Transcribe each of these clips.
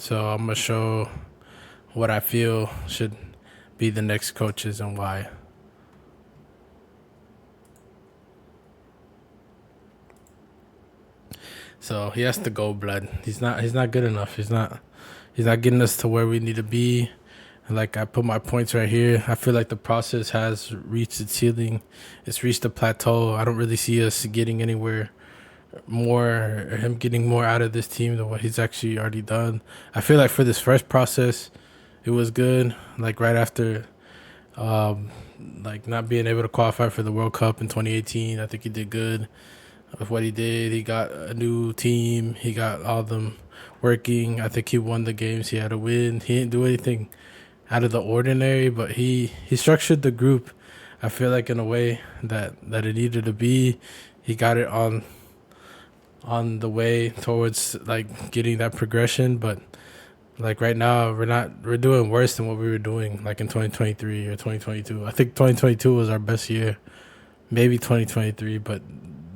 So I'm gonna show what I feel should be the next coaches and why. So he has to go, blood. He's not good enough. He's not getting us to where we need to be. Like, I put my points right here. I feel like the process has reached its ceiling. It's reached a plateau. I don't really see us getting anywhere more, or him getting more out of this team than what he's actually already done. I feel like for this first process, it was good. Like right after, um, like not being able to qualify for the World Cup in 2018, I think he did good with what he did. He got a new team. He got all of them working. I think he won the games he had to win. He didn't do anything out of the ordinary, but he structured the group. I feel like in a way that it needed to be. He got it on the way towards like getting that progression, but like right now we're doing worse than what we were doing like in 2023 or 2022. I think 2022 was our best year, maybe 2023, but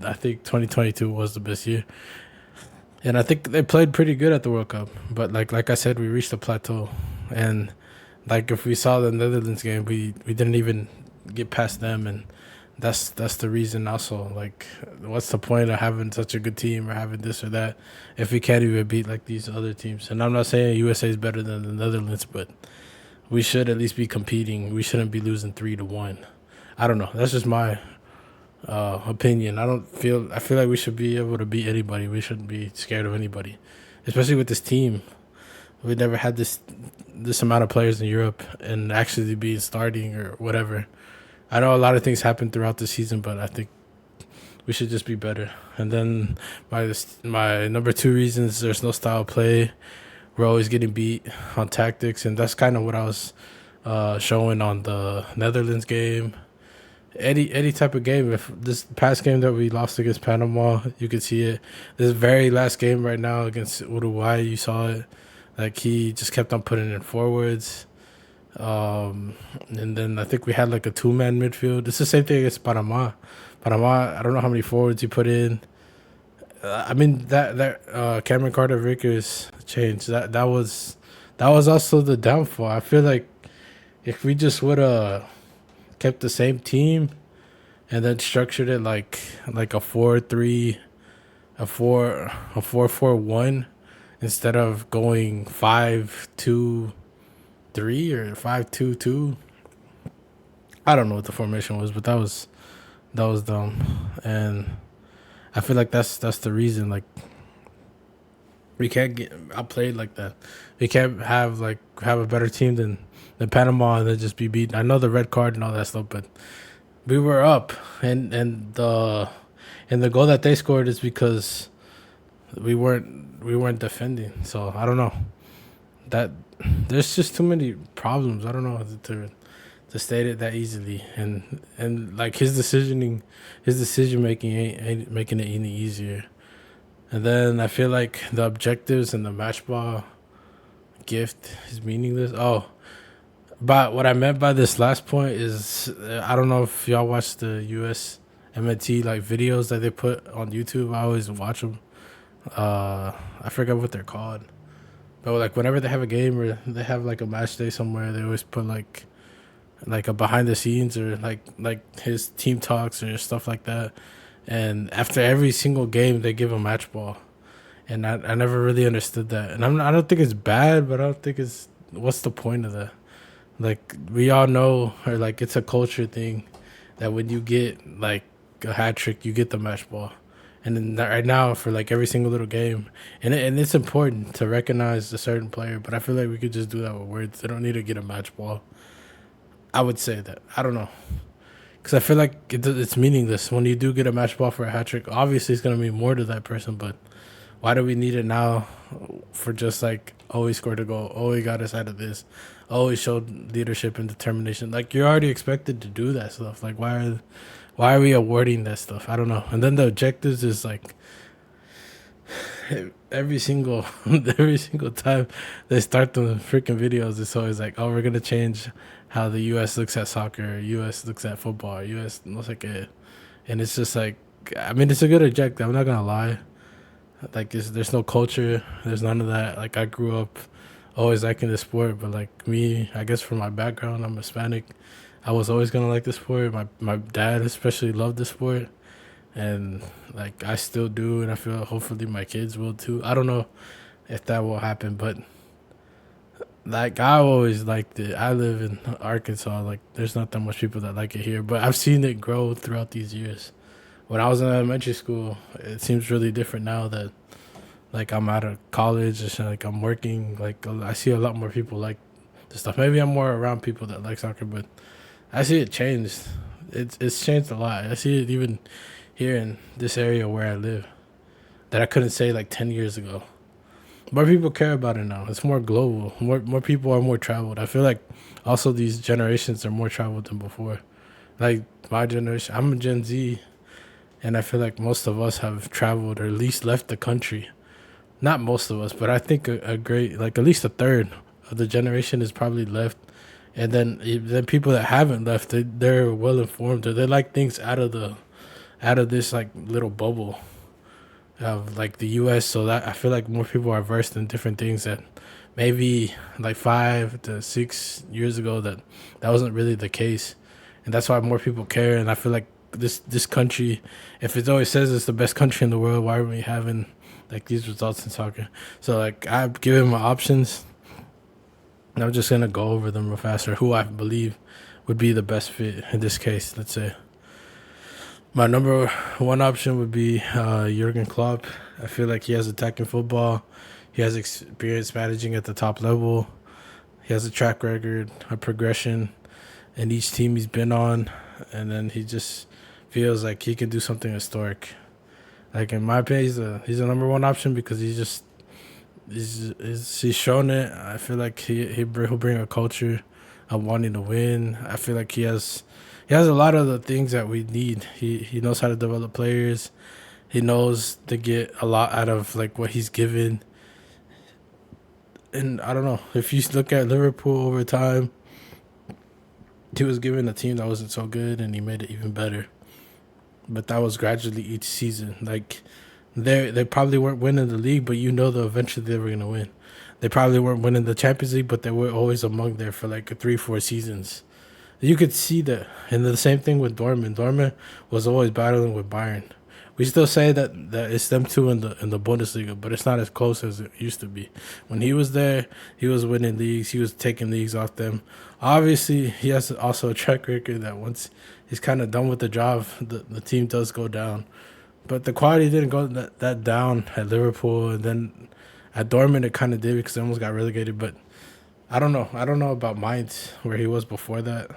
I think 2022 was the best year. And I think they played pretty good at the World Cup, but like I said, we reached a plateau. And like if we saw the Netherlands game, we didn't even get past them, and that's the reason also. Like, what's the point of having such a good team or having this or that if we can't even beat like these other teams? And I'm not saying USA is better than the Netherlands, but we should at least be competing. We shouldn't be losing 3-1. I don't know. That's just my opinion. I feel like we should be able to beat anybody. We shouldn't be scared of anybody, especially with this team. We never had this amount of players in Europe and actually being starting or whatever. I know a lot of things happen throughout the season, but I think we should just be better. And then my number two reason is there's no style of play. We're always getting beat on tactics, and that's kind of what I was showing on the Netherlands game. Any type of game. If this past game that we lost against Panama, you could see it. This very last game right now against Uruguay, you saw it. Like, he just kept on putting in forwards. And then I think we had like a two-man midfield. It's the same thing against Panama. Panama, I don't know how many forwards he put in. I mean that Cameron Carter Vickers change that was also the downfall. I feel like if we just would have kept the same team and then structured it like a 4-3, a 4-4-1 instead of going 5-2-3 or 5-2-2. I don't know what the formation was, but that was dumb. And I feel like that's the reason. Like, we can't get outplayed like that. We can't have a better team than Panama and then just be beaten. I know the red card and all that stuff, but we were up, and the goal that they scored is because we weren't defending. So I don't know. That there's just too many problems. I don't know to state it that easily, and like his decision making ain't making it any easier. And then I feel like the objectives and the match ball gift is meaningless. Oh, but what I meant by this last point is, I don't know if y'all watch the USMNT like videos that they put on YouTube. I always watch them. I forget what they're called, but like whenever they have a game or they have like a match day somewhere, they always put like a behind the scenes or like his team talks or stuff like that. And after every single game, they give a match ball, and I never really understood that. And I don't think it's bad, but I don't think it's what's the point of that. Like, we all know, or like it's a culture thing, that when you get like a hat trick, you get the match ball. And then right now for like every single little game, and it's important to recognize a certain player, but I feel like we could just do that with words. They don't need to get a match ball. I would say that. I don't know. Because I feel like it's meaningless. When you do get a match ball for a hat trick, obviously it's going to mean more to that person, but why do we need it now for just like, oh, he scored a goal, oh, he got us out of this, oh, he showed leadership and determination? Like, you're already expected to do that stuff. Like, why are we awarding that stuff? I don't know. And then the objectives is like every single every single time they start the freaking videos, it's always like, oh, we're gonna change how the U.S. looks at soccer, U.S. looks at football, U.S. looks like it, and it's just like, I mean, it's a good objective. I'm not gonna lie. Like, there's no culture, there's none of that. Like, I grew up always liking the sport. But like me, I guess from my background, I'm Hispanic. I was always gonna like the sport. My dad especially loved the sport, and like I still do, and I feel hopefully my kids will too. I don't know if that will happen, but like I always liked it. I live in Arkansas. Like there's not that much people that like it here, but I've seen it grow throughout these years. When I was in elementary school, it seems really different now that like I'm out of college and like I'm working. Like I see a lot more people like the stuff. Maybe I'm more around people that like soccer, but I see it changed. It's changed a lot. I see it even here in this area where I live that I couldn't say like 10 years ago. More people care about it now. It's more global. More people are more traveled. I feel like also these generations are more traveled than before. Like my generation, I'm a Gen Z, and I feel like most of us have traveled or at least left the country. Not most of us, but I think a great like at least a third of the generation is probably left. And then people that haven't left, they're well informed. Or they like things out of this like little bubble of like the U.S. So that I feel like more people are versed in different things that maybe like 5 to 6 years ago that wasn't really the case, and that's why more people care. And I feel like this country, if it always says it's the best country in the world, why are we having like these results in soccer? So like I've given my options, and I'm just gonna go over them real fast or who I believe would be the best fit in this case. Let's say my number one option would be Jurgen Klopp. I feel like he has attacking football. He has experience managing at the top level. He has a track record, a progression in each team he's been on, and then he just feels like he can do something historic. Like in my opinion, he's a number one option because he's shown it. I feel like he'll bring a culture of wanting to win. I feel like he has a lot of the things that we need. He knows how to develop players. He knows to get a lot out of like what he's given. And I don't know, if you look at Liverpool over time, he was given a team that wasn't so good and he made it even better. But that was gradually each season. Like they probably weren't winning the league, but you know that eventually they were gonna win. They probably weren't winning the Champions League, but they were always among there for like 3 4 seasons. You could see that. And the same thing with Dortmund. Dortmund was always battling with Bayern. We still say that it's them two in the Bundesliga, but it's not as close as it used to be. When he was there, he was winning leagues. He was taking leagues off them. Obviously, he has also a track record that once he's kind of done with the job, the team does go down. But the quality didn't go that down at Liverpool, and then at Dortmund it kind of did because they almost got relegated. But I don't know. I don't know about Mainz where he was before that.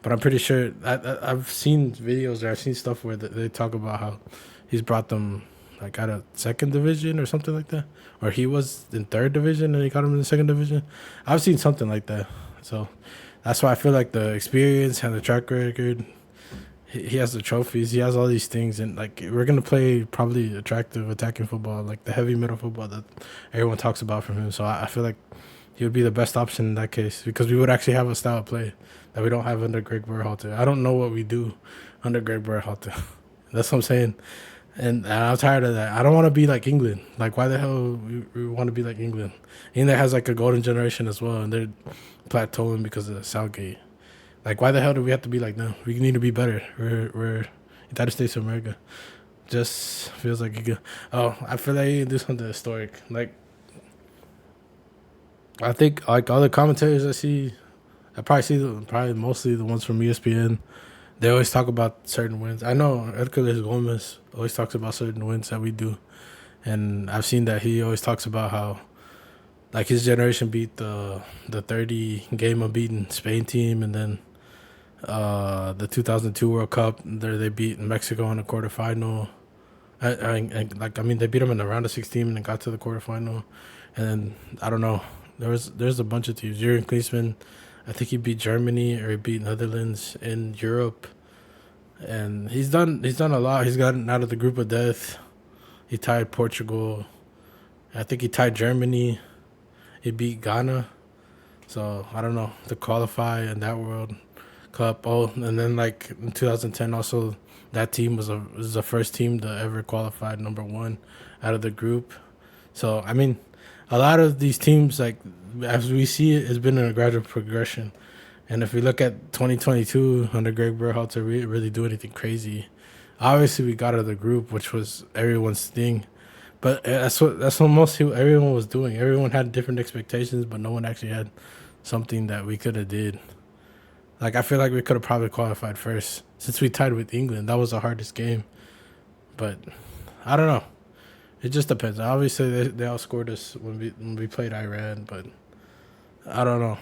But I'm pretty sure I've seen videos or I've seen stuff where they talk about how he's brought them like out of second division or something like that, or he was in third division and he got him in the second division. I've seen something like that, so that's why I feel like the experience and the track record. He has the trophies. He has all these things, and like we're gonna play probably attractive attacking football, like the heavy metal football that everyone talks about from him. So I feel like he would be the best option in that case because we would actually have a style of play that we don't have under Greg Berhalter. I don't know what we do under Greg Berhalter. That's what I'm saying. And I'm tired of that. I don't want to be like England. Like, why the hell we want to be like England? England has like a golden generation as well, and they're plateauing because of Southgate. Like, why the hell do we have to be like them? We need to be better. We're United States of America. Just feels like you could. Oh, I feel like you can do something historic. Like, I think like all the commentators I see, I probably see probably mostly the ones from ESPN. They always talk about certain wins. I know Hercules Gomez always talks about certain wins that we do, and I've seen that he always talks about how like his generation beat the 30 game unbeaten Spain team, and then the 2002 World Cup there they beat Mexico in the quarterfinal. I mean they beat them in the round of 16 and then got to the quarterfinal, and then I don't know. There's a bunch of teams. Jurgen Klinsmann, I think he beat Germany or he beat Netherlands in Europe, and he's done a lot. He's gotten out of the group of death. He tied Portugal. I think he tied Germany. He beat Ghana. So I don't know to qualify in that World Cup. Oh, and then like in 2010 also that team was the first team to ever qualify number one out of the group. So I mean, a lot of these teams like as we see it, it's been a gradual progression. And if we look at 2022 under Greg Berhalter, we didn't really do anything crazy. Obviously, we got out of the group, which was everyone's thing. But that's what everyone was doing. Everyone had different expectations, but no one actually had something that we could have did. Like I feel like we could have probably qualified first since we tied with England. That was the hardest game. But I don't know. It just depends. Obviously, they outscored us when we played Iran, but I don't know.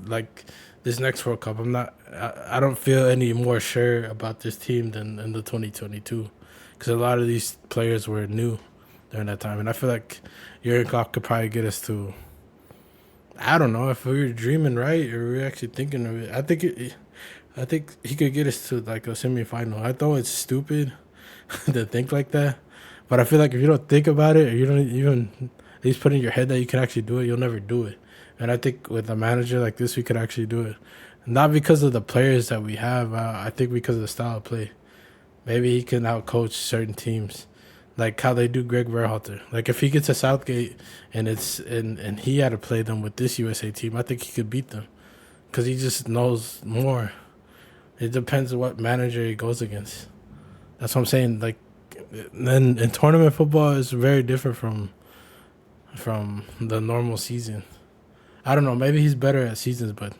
Like this next World Cup, I don't feel any more sure about this team than in the 2022, because a lot of these players were new during that time, and I feel like Jurgen Klopp could probably get us to. I don't know if we were dreaming right or we were actually thinking of it. I think he could get us to like a semifinal. I thought it's stupid to think like that, but I feel like if you don't think about it or you don't even at least put in your head that you can actually do it, you'll never do it. And I think with a manager like this, we could actually do it. Not because of the players that we have. I think because of the style of play. Maybe he can outcoach certain teams, like how they do Greg Berhalter. Like if he gets to Southgate and he had to play them with this USA team, I think he could beat them because he just knows more. It depends on what manager he goes against. That's what I'm saying. Like then in tournament football is very different from the normal season. I don't know. Maybe he's better at seasons, but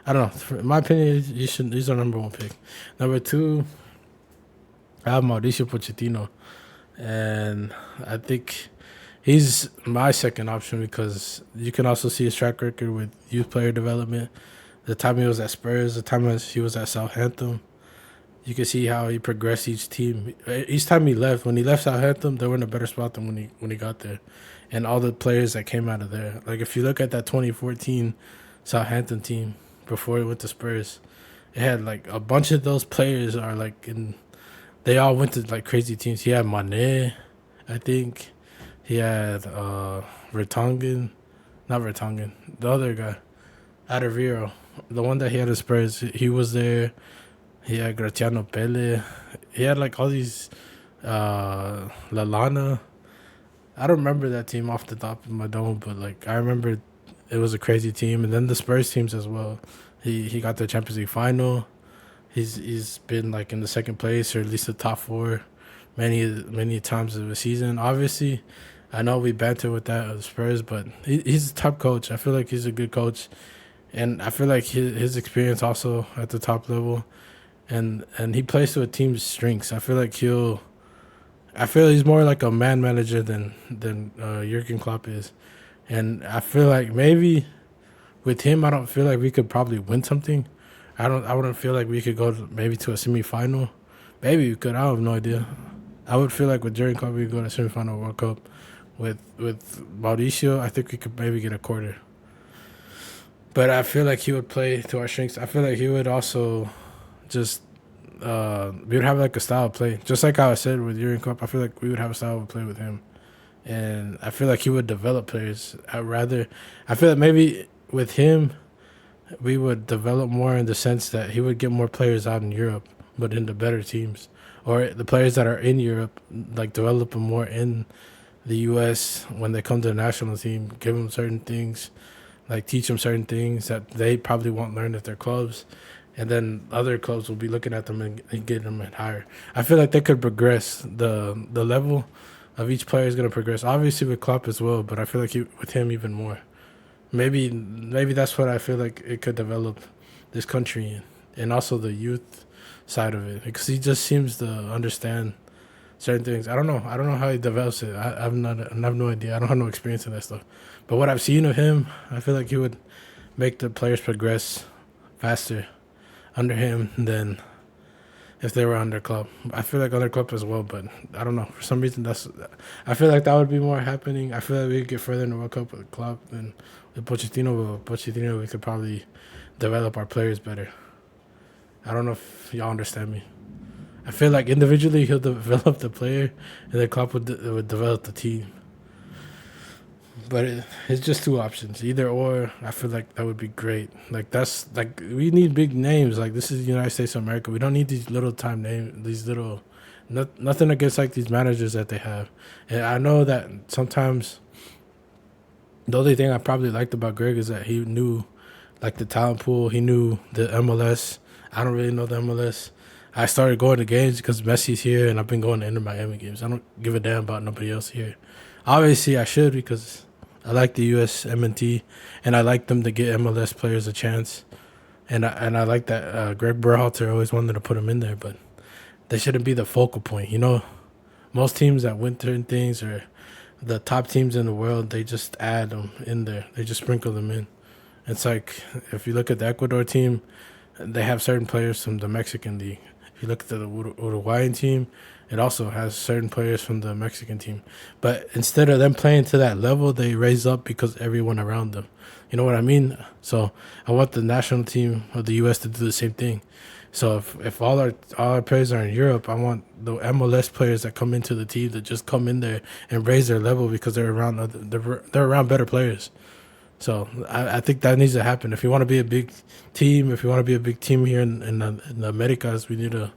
I don't know. In my opinion, he's our number one pick. Number two, I have Mauricio Pochettino, and I think he's my second option because you can also see his track record with youth player development. The time he was at Spurs, the time he was at Southampton, you can see how he progressed each team. Each time he left, when he left Southampton, they were in a better spot than when he got there, and all the players that came out of there. Like if you look at that 2014 Southampton team before he went to Spurs, it had like a bunch of those players are like in. They all went to like crazy teams. He had Mané, I think. He had Vertonghen, not Vertonghen, the other guy, Adaviro, the one that he had at Spurs. He was there. He had Graziano Pelle. He had like all these Lalana. I don't remember that team off the top of my dome, but like I remember it was a crazy team. And then the Spurs teams as well. He got the Champions League final. He's been like in the second place or at least the top four many times of the season. Obviously, I know we banter with that at the Spurs, but he's a top coach. I feel like he's a good coach, and I feel like his experience also at the top level, and he plays to a team's strengths. I feel he's more like a man manager than Jurgen Klopp is, and I feel like maybe with him, I don't feel like we could probably win something. I wouldn't feel like we could go maybe to a semifinal. Maybe we could. I have no idea. I would feel like with Jurgen Klopp we could go to semifinal World Cup. With Mauricio, I think we could maybe get a quarter. But I feel like he would play to our strengths. I feel like he would also just we would have like a style of play, just like how I said with Jurgen Klopp. I feel like we would have a style of play with him, and I feel like he would develop players. I feel like maybe with him we would develop more in the sense that he would get more players out in Europe, but in the better teams, or the players that are in Europe, like develop them more in the U.S. when they come to the national team, give them certain things, like teach them certain things that they probably won't learn at their clubs, and then other clubs will be looking at them and getting them at higher. I feel like they could progress. The level of each player is going to progress. Obviously with Klopp as well, but I feel like with him even more. Maybe that's what I feel like it could develop this country in, and also the youth side of it, because he just seems to understand certain things. I don't know how he develops it. I have no idea. I don't have no experience in that stuff. But what I've seen of him, I feel like he would make the players progress faster under him than if they were under Klopp. I feel like under Klopp as well, but I don't know. For some reason, I feel like that would be more happening. I feel like we could get further in the World Cup with Klopp than with Pochettino. But Pochettino, we could probably develop our players better. I don't know if y'all understand me. I feel like individually he'll develop the player, and then Klopp would develop the team. But it's just two options, either or. I feel like that would be great. Like that's like we need big names. Like this is the United States of America. We don't need these little time names. These little, nothing against like these managers that they have. And I know that sometimes The only thing I probably liked about Greg is that he knew like the talent pool. He knew the MLS. I don't really know the MLS. I started going to games because Messi's here, and I've been going to Inter Miami games. I don't give a damn about nobody else here. Obviously, I should because I like the USMNT, and I like them to get MLS players a chance. And I like that Greg Berhalter always wanted to put him in there, but they shouldn't be the focal point. You know, most teams that win certain things or the top teams in the world, they just add them in there. They just sprinkle them in. It's like if you look at the Ecuador team, they have certain players from the Mexican league. If you look at the Uruguayan team, it also has certain players from the Mexican team. But instead of them playing to that level, they raise up because everyone around them. You know what I mean? So I want the national team of the U.S. to do the same thing. So if all our players are in Europe, I want the MLS players that come into the team to just come in there and raise their level because they're around better players. So I think that needs to happen. If you want to be a big team, if you want to be a big team here in the Americas, we need to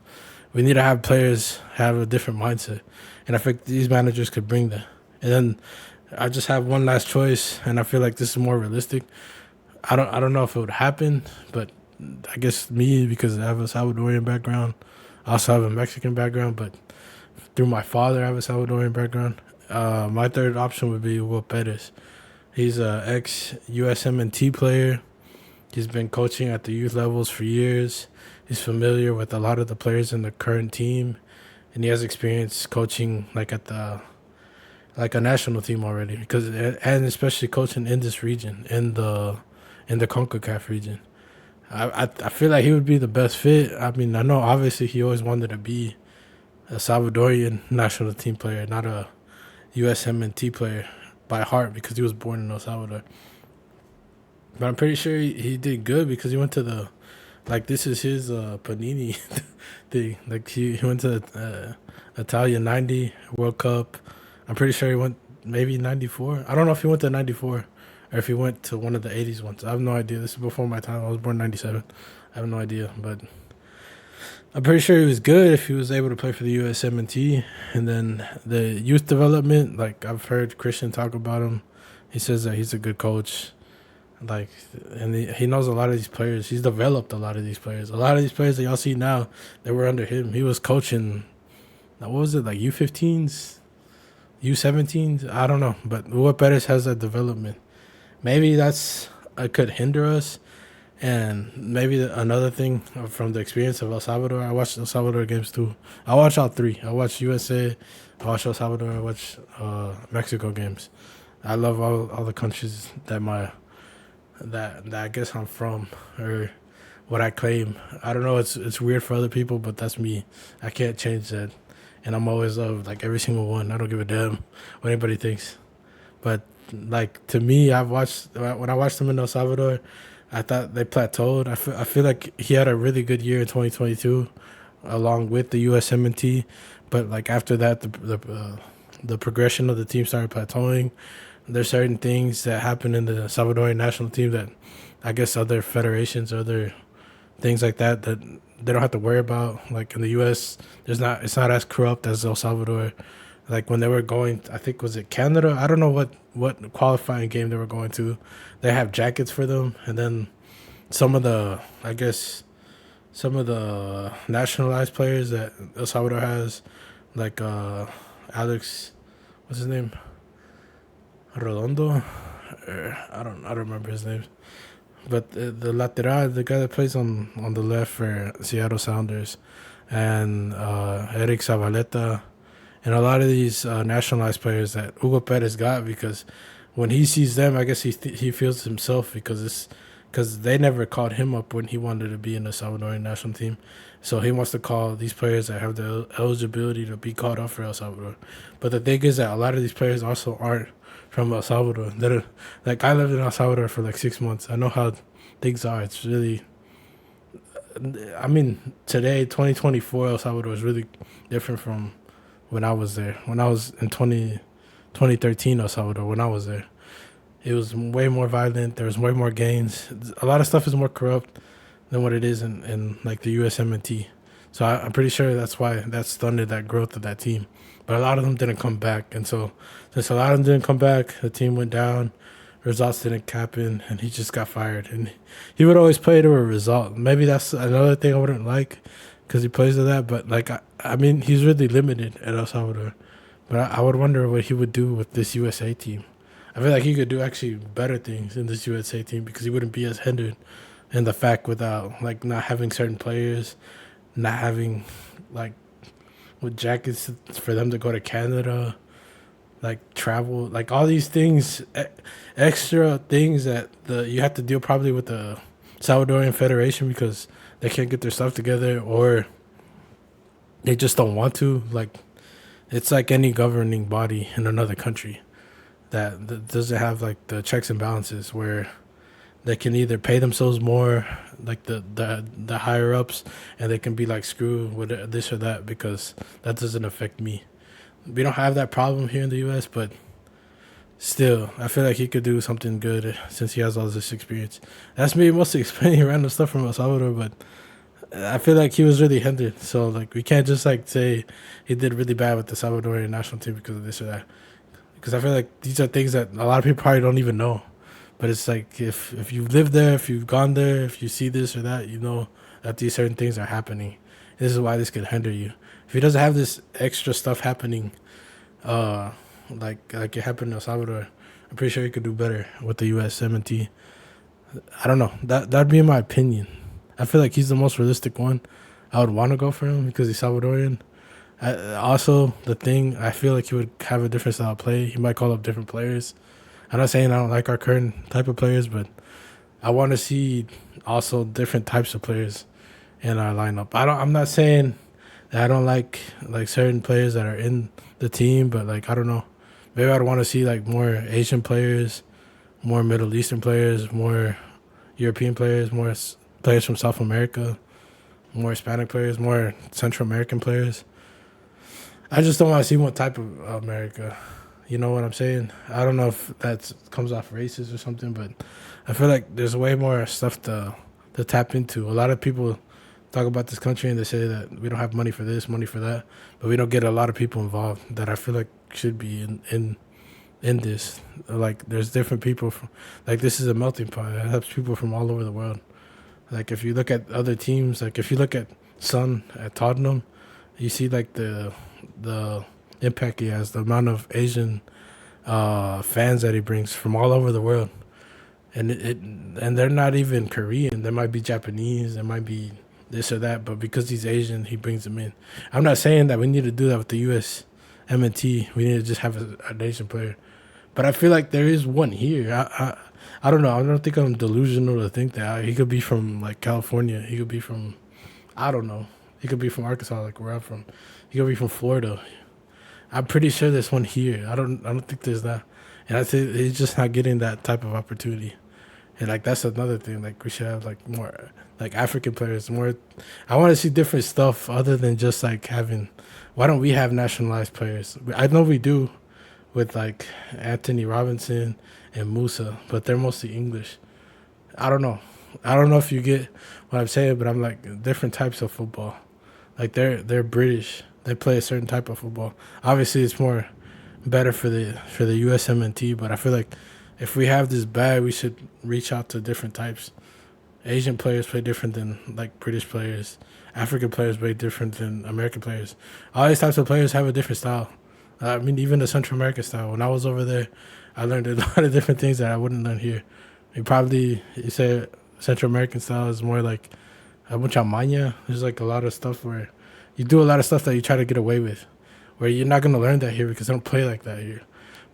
have players have a different mindset, and I think these managers could bring that. And then I just have one last choice, and I feel like this is more realistic. I don't know if it would happen, but I guess me because I have a Salvadorian background, I also have a Mexican background, but through my father I have a Salvadorian background. My third option would be Will Perez. He's a ex USMNT player. He's been coaching at the youth levels for years. He's familiar with a lot of the players in the current team, and he has experience coaching like a national team already. And especially coaching in this region, in the CONCACAF region. I feel like he would be the best fit. I mean, I know obviously he always wanted to be a Salvadorian national team player, not a USMNT player by heart because he was born in El Salvador. But I'm pretty sure he did good because he went to this is his Panini thing. Like he went to Italia 90 World Cup. I'm pretty sure he went maybe 94. I don't know if he went to 94 or if he went to one of the 80s ones. I have no idea. This is before my time. I was born in 97. I have no idea. But I'm pretty sure he was good if he was able to play for the USMNT. And then the youth development, like I've heard Christian talk about him. He says that he's a good coach. Like, and he knows a lot of these players. He's developed a lot of these players. A lot of these players that y'all see now, they were under him. He was coaching, what was it, like U15s, U17s? I don't know. But Hugo Perez has that development. Maybe could hinder us. And maybe another thing from the experience of El Salvador, I watched El Salvador games too. I watched all three. I watched USA, I watched El Salvador, I watched Mexico games. I love all the countries that I guess I'm from or what I claim. I don't know. It's weird for other people, but that's me. I can't change that, and I'm always loved like every single one. I don't give a damn what anybody thinks. But like to me, when I watched them in El Salvador, I thought they plateaued. I feel like he had a really good year in 2022, along with the USMNT. But like after that, the progression of the team started plateauing. There's certain things that happen in the Salvadorian national team that I guess other federations, other things like that they don't have to worry about. Like in the U.S., it's not as corrupt as El Salvador. Like when they were going, I think was it Canada? I don't know what qualifying game they were going to. They have jackets for them, and then some of the nationalized players that El Salvador has, like Alex, what's his name? Redondo, I don't remember his name, but the lateral, the guy that plays on the left for Seattle Sounders, and Eric Zavaleta, and a lot of these nationalized players that Hugo Perez got because when he sees them, I guess he feels himself because they never called him up when he wanted to be in the Salvadorian national team. So he wants to call these players that have the eligibility to be called up for El Salvador. But the thing is that a lot of these players also aren't from El Salvador. Like I lived in El Salvador for like 6 months. I know how things are. It's really, I mean, today, 2024, El Salvador is really different from when I was there. When I was in 2013, El Salvador, when I was there, it was way more violent. There was way more gangs. A lot of stuff is more corrupt than what it is in like the USMNT. So I'm pretty sure that's why that stunted that growth of that team. But a lot of them didn't come back. And so since a lot of them didn't come back, the team went down results didn't happen, and he just got fired. And he would always play to a result. Maybe that's another thing I wouldn't like because he plays to that. But like, I mean, he's really limited at El Salvador. But I would wonder what he would do with this USA team. I feel like he could do actually better things in this USA team because he wouldn't be as hindered in the fact without like not having certain players, not having like with jackets for them to go to Canada, like travel, like all these things, extra things that you have to deal probably with the Salvadorian Federation because they can't get their stuff together or they just don't want to. Like it's like any governing body in another country that doesn't have like the checks and balances where they can either pay themselves more, like the higher ups, and they can be like screw with this or that because that doesn't affect me. We don't have that problem here in the U.S., but still, I feel like he could do something good since he has all this experience. That's me mostly explaining random stuff from El Salvador, but I feel like he was really hindered. So like we can't just like say he did really bad with the Salvadorian national team because of this or that. Because I feel like these are things that a lot of people probably don't even know. But it's like if you've lived there, if you've gone there, if you see this or that, you know that these certain things are happening. This is why this could hinder you. If he doesn't have this extra stuff happening, uh, like it happened in El Salvador, I'm pretty sure he could do better with the USMNT. I don't know. That'd be my opinion. I feel like he's the most realistic one. I would want to go for him because he's Salvadorian. Also, the thing I feel like he would have a different style of play. He might call up different players. I'm not saying I don't like our current type of players, but I want to see also different types of players in our lineup. I'm not saying that I don't like certain players that are in the team, but like I don't know. Maybe I'd want to see like more Asian players, more Middle Eastern players, more European players, more players from South America, more Hispanic players, more Central American players. I just don't want to see one type of America. You know what I'm saying? I don't know if that comes off racist or something, but I feel like there's way more stuff to tap into. A lot of people talk about this country and they say that we don't have money for this, money for that, but we don't get a lot of people involved that I feel like should be in this. Like there's different people from, like this is a melting pot. It helps people from all over the world. Like if you look at other teams, like if you look at Son at Tottenham, you see like the impact he has, the amount of Asian fans that he brings from all over the world, and and they're not even Korean. They might be Japanese. They might be this or that, but because he's Asian, he brings them in. I'm not saying that we need to do that with the USMNT. We need to just have an Asian player, but I feel like there is one here. I don't know. I don't think I'm delusional to think that he could be from like California. He could be from, I don't know. He could be from Arkansas, like where I'm from. He could be from Florida. I'm pretty sure there's one here. I don't think there's that. And I think he's just not getting that type of opportunity. And like that's another thing. Like we should have like more like African players. More. I want to see different stuff other than just like having. Why don't we have nationalized players? I know we do, with like Anthony Robinson and Musa, but they're mostly English. I don't know. I don't know if you get what I'm saying, but I'm like different types of football. Like they're British. They play a certain type of football. Obviously, it's more better for the USMNT, but I feel like if we have this bag, we should reach out to different types. Asian players play different than like British players. African players play different than American players. All these types of players have a different style. I mean, even the Central American style. When I was over there, I learned a lot of different things that I wouldn't learn here. You say Central American style is more like mucha maña. There's like a lot of stuff where you do a lot of stuff that you try to get away with, where you're not going to learn that here because they don't play like that here.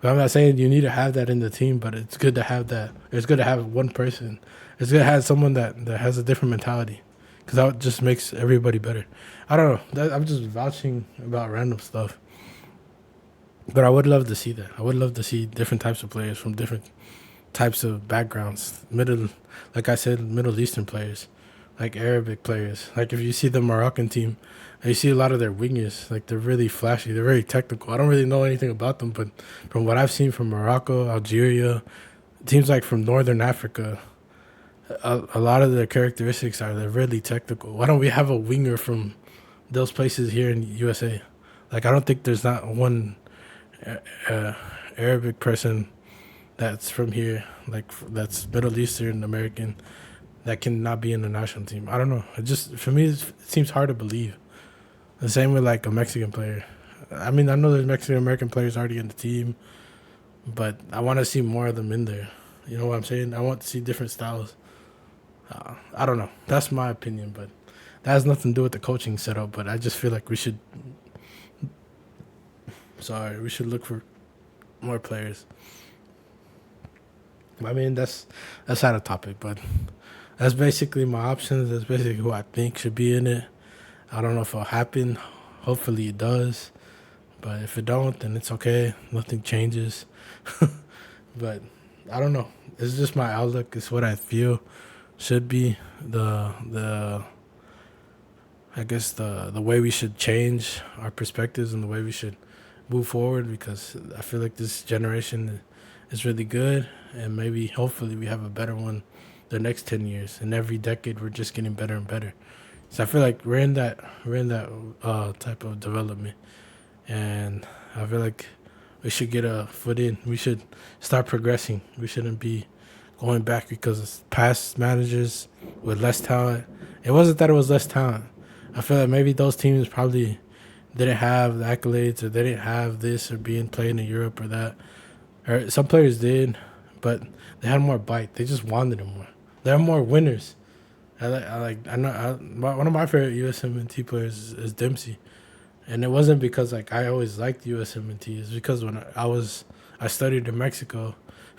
But I'm not saying you need to have that in the team, but it's good to have that. It's good to have one person. It's good to have someone that has a different mentality because that just makes everybody better. I don't know. I'm just vouching about random stuff. But I would love to see that. I would love to see different types of players from different types of backgrounds. Like I said, Middle Eastern players, like Arabic players. Like if you see the Moroccan team, you see a lot of their wingers. Like they're really flashy. They're very technical. I don't really know anything about them, but from what I've seen from Morocco, Algeria, teams like from Northern Africa, a lot of their characteristics are they're really technical. Why don't we have a winger from those places here in USA? Like I don't think there's not one Arabic person that's from here, like that's Middle Eastern American, that cannot be in the national team. I don't know. It just for me, it seems hard to believe. The same with like a Mexican player. I mean, I know there's Mexican American players already in the team, but I want to see more of them in there. You know what I'm saying? I want to see different styles. I don't know. That's my opinion, but that has nothing to do with the coaching setup. But I just feel like we should. Sorry, we should look for more players. I mean, that's out of topic, but that's basically my options. That's basically who I think should be in it. I don't know if it'll happen. Hopefully it does. But if it don't, then it's okay. Nothing changes. But I don't know. It's just my outlook. It's what I feel should be the I guess the way we should change our perspectives and the way we should move forward, because I feel like this generation is really good, and maybe hopefully we have a better one the next 10 years, and every decade we're just getting better and better. So I feel like we're in that type of development, and I feel like we should get a foot in. We should start progressing. We shouldn't be going back because past managers with less talent. It wasn't that it was less talent. I feel like maybe those teams probably didn't have the accolades, or they didn't have this, or being played in Europe or that. Or some players did, but they had more bite. They just wanted it more. They are more winners. One of my favorite USMNT players is Dempsey, and it wasn't because like I always liked USMNT. It's because when I studied in Mexico,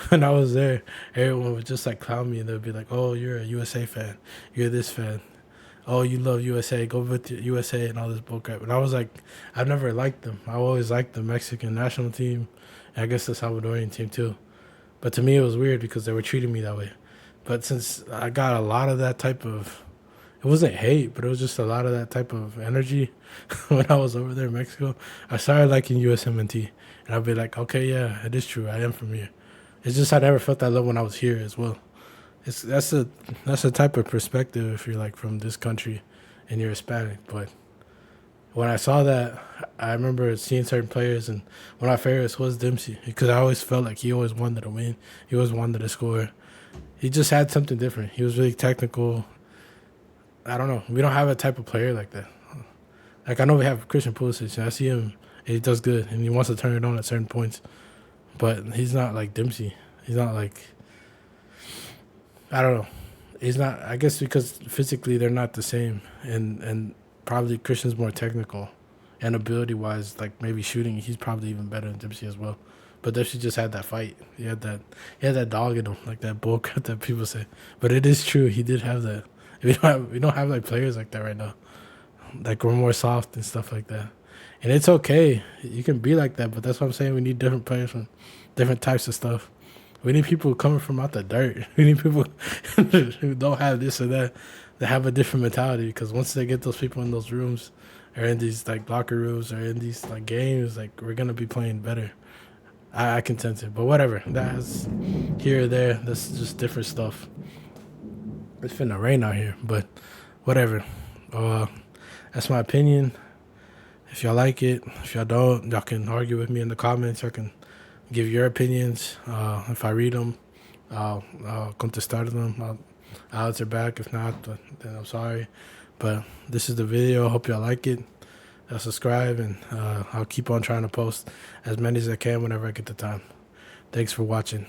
when I was there, everyone would just like clown me, and they'd be like, "Oh, you're a USA fan. You're this fan. Oh, you love USA. Go with the USA and all this bullcrap." And I was like, I've never liked them. I always liked the Mexican national team. And I guess the Salvadorian team too. But to me, it was weird because they were treating me that way. But since I got a lot of that type of, it wasn't hate, but it was just a lot of that type of energy when I was over there in Mexico, I started liking USMNT. And I'd be like, okay, yeah, it is true. I am from here. It's just I never felt that love when I was here as well. That's a type of perspective if you're like from this country and you're Hispanic. But when I saw that, I remember seeing certain players, and one of my favorites was Dempsey, because I always felt like he always wanted to win. He always wanted to score. He just had something different. He was really technical. I don't know. We don't have a type of player like that. Like I know we have Christian Pulisic, and I see him, and he does good, and he wants to turn it on at certain points. But he's not like Dempsey. He's not like, I don't know. He's not. I guess because physically they're not the same, and probably Christian's more technical, and ability wise, like maybe shooting, he's probably even better than Dempsey as well. But Dempsey just had that fight. He had that dog in him, like that bull cut that people say. But it is true. He did have that. We don't have like players like that right now. Like we're more soft and stuff like that. And it's okay. You can be like that, but that's what I'm saying. We need different players from different types of stuff. We need people coming from out the dirt. We need people who don't have this or that have a different mentality, because once they get those people in those rooms or in these like locker rooms or in these like games, like we're gonna be playing better. I can sense it. But whatever. That's here or there. That's just different stuff. It's finna rain out here, but whatever. That's my opinion. If y'all like it, if y'all don't, y'all can argue with me in the comments. Y'all can give your opinions. If I read them, I'll contestar them. I'll answer back. If not, then I'm sorry. But this is the video. Hope y'all like it. Subscribe, and I'll keep on trying to post as many as I can whenever I get the time. Thanks for watching.